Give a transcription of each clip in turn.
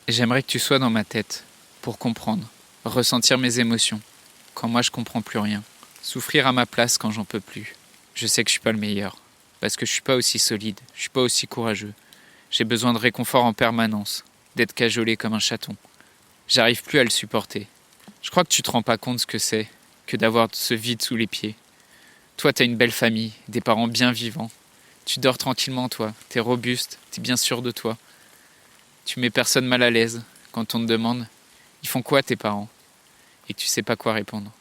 J'aimerais que tu sois dans ma tête, pour comprendre, ressentir mes émotions, quand moi je comprends plus rien. Souffrir à ma place quand j'en peux plus. Je sais que je suis pas le meilleur, parce que je suis pas aussi solide, je suis pas aussi courageux. J'ai besoin de réconfort en permanence, d'être cajolé comme un chaton. J'arrive plus à le supporter. Je crois que tu te rends pas compte ce que c'est, que d'avoir ce vide sous les pieds. Toi, t'as une belle famille, des parents bien vivants. Tu dors tranquillement, toi, t'es robuste, t'es bien sûr de toi. Tu mets personne mal à l'aise quand on te demande « Ils font quoi tes parents ?» et que tu sais pas quoi répondre.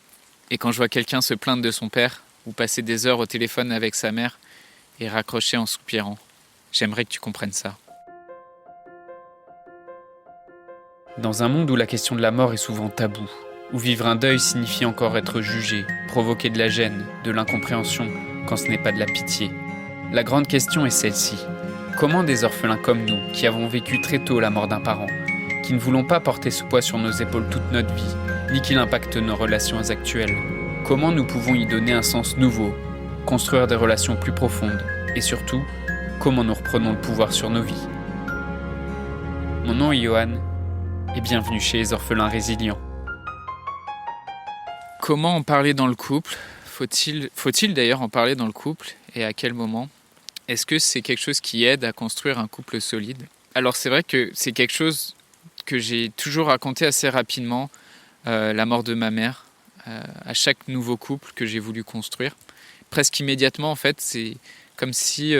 Et quand je vois quelqu'un se plaindre de son père ou passer des heures au téléphone avec sa mère et raccrocher en soupirant, j'aimerais que tu comprennes ça. Dans un monde où la question de la mort est souvent taboue, où vivre un deuil signifie encore être jugé, provoquer de la gêne, de l'incompréhension, quand ce n'est pas de la pitié, la grande question est celle-ci. Comment des orphelins comme nous, qui avons vécu très tôt la mort d'un parent, qui ne voulons pas porter ce poids sur nos épaules toute notre vie, ni qu'il impacte nos relations actuelles, comment nous pouvons y donner un sens nouveau, construire des relations plus profondes, et surtout, comment nous reprenons le pouvoir sur nos vies. Mon nom est Johan, et bienvenue chez les orphelins résilients. Comment en parler dans le couple ? Faut-il d'ailleurs en parler dans le couple, et à quel moment ? Est-ce que c'est quelque chose qui aide à construire un couple solide ? Alors c'est vrai que c'est quelque chose que j'ai toujours raconté assez rapidement, la mort de ma mère, à chaque nouveau couple que j'ai voulu construire. Presque immédiatement en fait, c'est comme si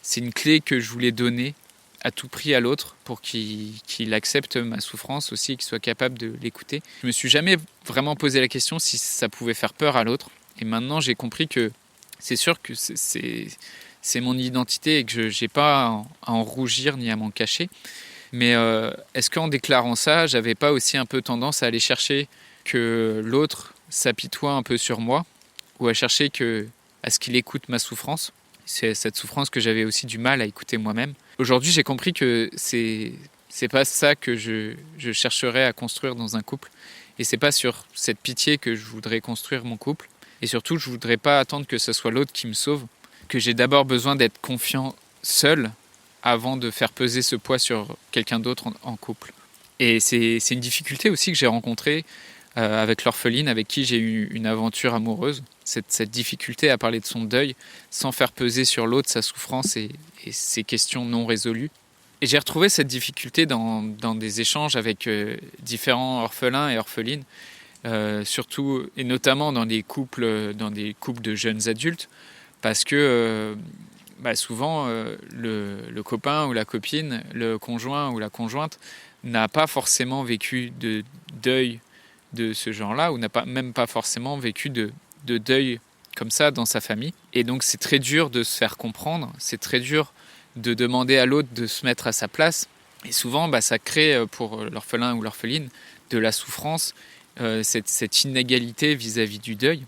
c'est une clé que je voulais donner à tout prix à l'autre pour qu'il accepte ma souffrance aussi, qu'il soit capable de l'écouter. Je me suis jamais vraiment posé la question si ça pouvait faire peur à l'autre. Et maintenant j'ai compris que c'est sûr que c'est mon identité et que je n'ai pas à en rougir ni à m'en cacher. Mais est-ce qu'en déclarant ça, j'avais pas aussi un peu tendance à aller chercher que l'autre s'apitoie un peu sur moi ou à chercher à ce qu'il écoute ma souffrance ? C'est cette souffrance que j'avais aussi du mal à écouter moi-même. Aujourd'hui, j'ai compris que c'est pas ça que je chercherais à construire dans un couple. Et c'est pas sur cette pitié que je voudrais construire mon couple. Et surtout, je voudrais pas attendre que ce soit l'autre qui me sauve. Que j'ai d'abord besoin d'être confiant seul avant de faire peser ce poids sur quelqu'un d'autre en couple. Et c'est une difficulté aussi que j'ai rencontrée avec l'orpheline avec qui j'ai eu une aventure amoureuse. Cette difficulté à parler de son deuil sans faire peser sur l'autre sa souffrance et ses questions non résolues. Et j'ai retrouvé cette difficulté dans des échanges avec différents orphelins et orphelines, surtout et notamment dans des couples de jeunes adultes, parce que souvent le copain ou la copine, le conjoint ou la conjointe n'a pas forcément vécu de deuil de ce genre-là, ou n'a même pas forcément vécu de deuil comme ça dans sa famille. Et donc c'est très dur de se faire comprendre, c'est très dur de demander à l'autre de se mettre à sa place. Et souvent ça crée pour l'orphelin ou l'orpheline de la souffrance, cette inégalité vis-à-vis du deuil.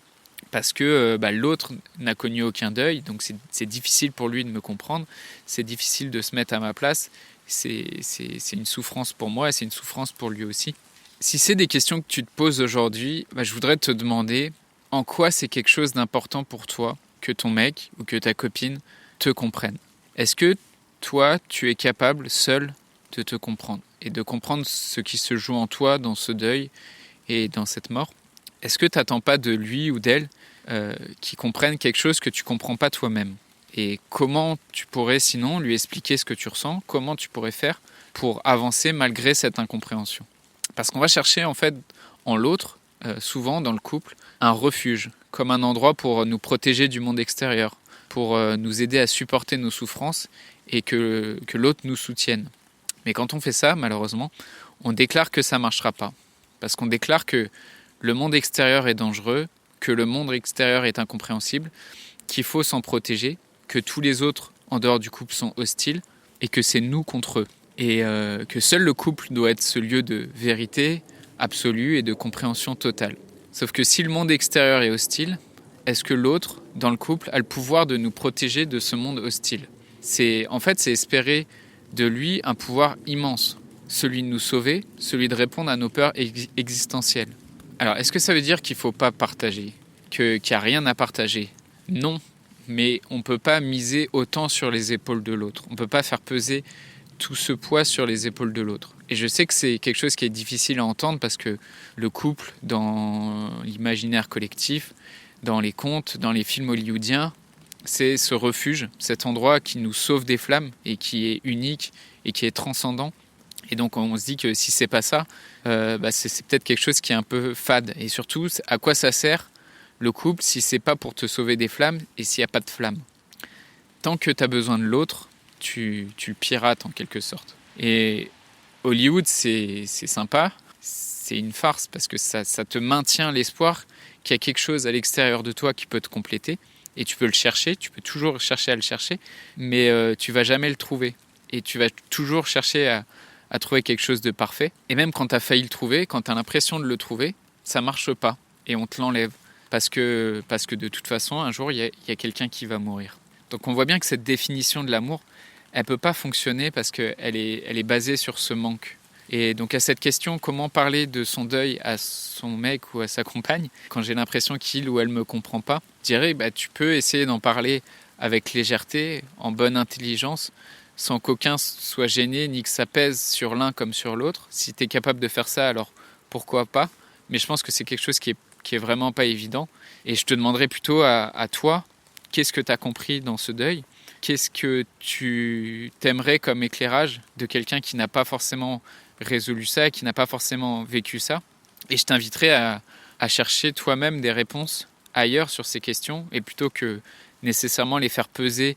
Parce que l'autre n'a connu aucun deuil, donc c'est difficile pour lui de me comprendre, c'est difficile de se mettre à ma place, c'est une souffrance pour moi et c'est une souffrance pour lui aussi. Si c'est des questions que tu te poses aujourd'hui, je voudrais te demander en quoi c'est quelque chose d'important pour toi que ton mec ou que ta copine te comprenne. Est-ce que toi, tu es capable seul de te comprendre et de comprendre ce qui se joue en toi dans ce deuil et dans cette mort ? Est-ce que tu n'attends pas de lui ou d'elle qui comprennent quelque chose que tu ne comprends pas toi-même ? Et comment tu pourrais sinon lui expliquer ce que tu ressens ? Comment tu pourrais faire pour avancer malgré cette incompréhension ? Parce qu'on va chercher en fait en l'autre, souvent dans le couple, un refuge, comme un endroit pour nous protéger du monde extérieur, pour nous aider à supporter nos souffrances et que l'autre nous soutienne. Mais quand on fait ça, malheureusement, on déclare que ça ne marchera pas. Parce qu'on déclare que le monde extérieur est dangereux, que le monde extérieur est incompréhensible, qu'il faut s'en protéger, que tous les autres en dehors du couple sont hostiles et que c'est nous contre eux. Et que seul le couple doit être ce lieu de vérité absolue et de compréhension totale. Sauf que si le monde extérieur est hostile, est-ce que l'autre, dans le couple, a le pouvoir de nous protéger de ce monde hostile ? C'est espérer de lui un pouvoir immense, celui de nous sauver, celui de répondre à nos peurs existentielles. Alors, est-ce que ça veut dire qu'il ne faut pas partager, qu'il n'y a rien à partager ? Non, mais on ne peut pas miser autant sur les épaules de l'autre. On ne peut pas faire peser tout ce poids sur les épaules de l'autre. Et je sais que c'est quelque chose qui est difficile à entendre parce que le couple, dans l'imaginaire collectif, dans les contes, dans les films hollywoodiens, c'est ce refuge, cet endroit qui nous sauve des flammes et qui est unique et qui est transcendant. Et donc on se dit que si c'est pas ça, c'est peut-être quelque chose qui est un peu fade. Et surtout, à quoi ça sert le couple si c'est pas pour te sauver des flammes et s'il n'y a pas de flammes? Tant que tu as besoin de l'autre, tu le pirates en quelque sorte. Et Hollywood, c'est sympa, c'est une farce parce que ça te maintient l'espoir qu'il y a quelque chose à l'extérieur de toi qui peut te compléter et tu peux le chercher, tu peux toujours chercher à le chercher, mais tu vas jamais le trouver et tu vas toujours chercher à trouver quelque chose de parfait. Et même quand tu as failli le trouver, quand tu as l'impression de le trouver, ça marche pas et on te l'enlève parce que de toute façon, un jour, il y a quelqu'un qui va mourir. Donc on voit bien que cette définition de l'amour, elle peut pas fonctionner parce qu'elle est basée sur ce manque. Et donc à cette question, comment parler de son deuil à son mec ou à sa compagne, quand j'ai l'impression qu'il ou elle me comprend pas, je dirais tu peux essayer d'en parler avec légèreté, en bonne intelligence, sans qu'aucun soit gêné ni que ça pèse sur l'un comme sur l'autre. Si tu es capable de faire ça, alors pourquoi pas? Mais je pense que c'est quelque chose qui est vraiment pas évident. Et je te demanderais plutôt à toi, qu'est-ce que tu as compris dans ce deuil? Qu'est-ce que tu t'aimerais comme éclairage de quelqu'un qui n'a pas forcément résolu ça, qui n'a pas forcément vécu ça? Et je t'inviterais à chercher toi-même des réponses ailleurs sur ces questions, et plutôt que nécessairement les faire peser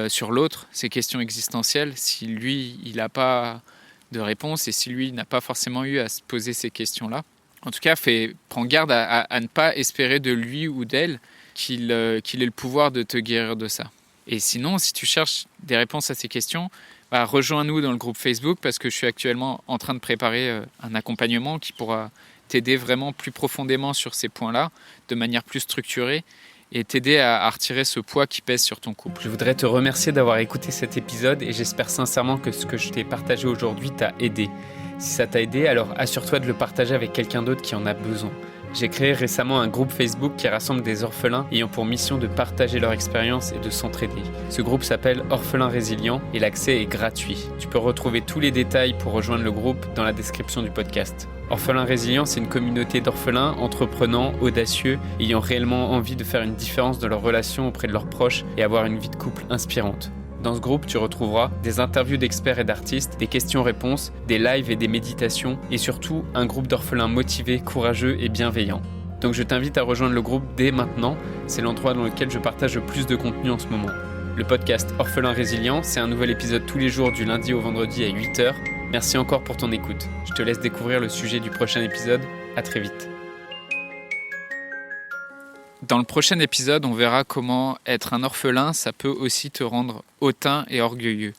sur l'autre, ces questions existentielles, si lui, il n'a pas de réponse et si lui, il n'a pas forcément eu à se poser ces questions-là. En tout cas, prends garde à ne pas espérer de lui ou d'elle qu'il ait le pouvoir de te guérir de ça. Et sinon, si tu cherches des réponses à ces questions, rejoins-nous dans le groupe Facebook parce que je suis actuellement en train de préparer un accompagnement qui pourra t'aider vraiment plus profondément sur ces points-là, de manière plus structurée, et t'aider à retirer ce poids qui pèse sur ton couple. Je voudrais te remercier d'avoir écouté cet épisode et j'espère sincèrement que ce que je t'ai partagé aujourd'hui t'a aidé. Si ça t'a aidé, alors assure-toi de le partager avec quelqu'un d'autre qui en a besoin. J'ai créé récemment un groupe Facebook qui rassemble des orphelins ayant pour mission de partager leur expérience et de s'entraider. Ce groupe s'appelle Orphelins Résilients et l'accès est gratuit. Tu peux retrouver tous les détails pour rejoindre le groupe dans la description du podcast. Orphelins Résilients, c'est une communauté d'orphelins entreprenants, audacieux, ayant réellement envie de faire une différence dans leurs relations auprès de leurs proches et avoir une vie de couple inspirante. Dans ce groupe, tu retrouveras des interviews d'experts et d'artistes, des questions-réponses, des lives et des méditations, et surtout un groupe d'orphelins motivés, courageux et bienveillants. Donc je t'invite à rejoindre le groupe dès maintenant, c'est l'endroit dans lequel je partage le plus de contenu en ce moment. Le podcast Orphelins Résilients, c'est un nouvel épisode tous les jours du lundi au vendredi à 8h. Merci encore pour ton écoute. Je te laisse découvrir le sujet du prochain épisode. À très vite. Dans le prochain épisode, on verra comment être un orphelin, ça peut aussi te rendre hautain et orgueilleux.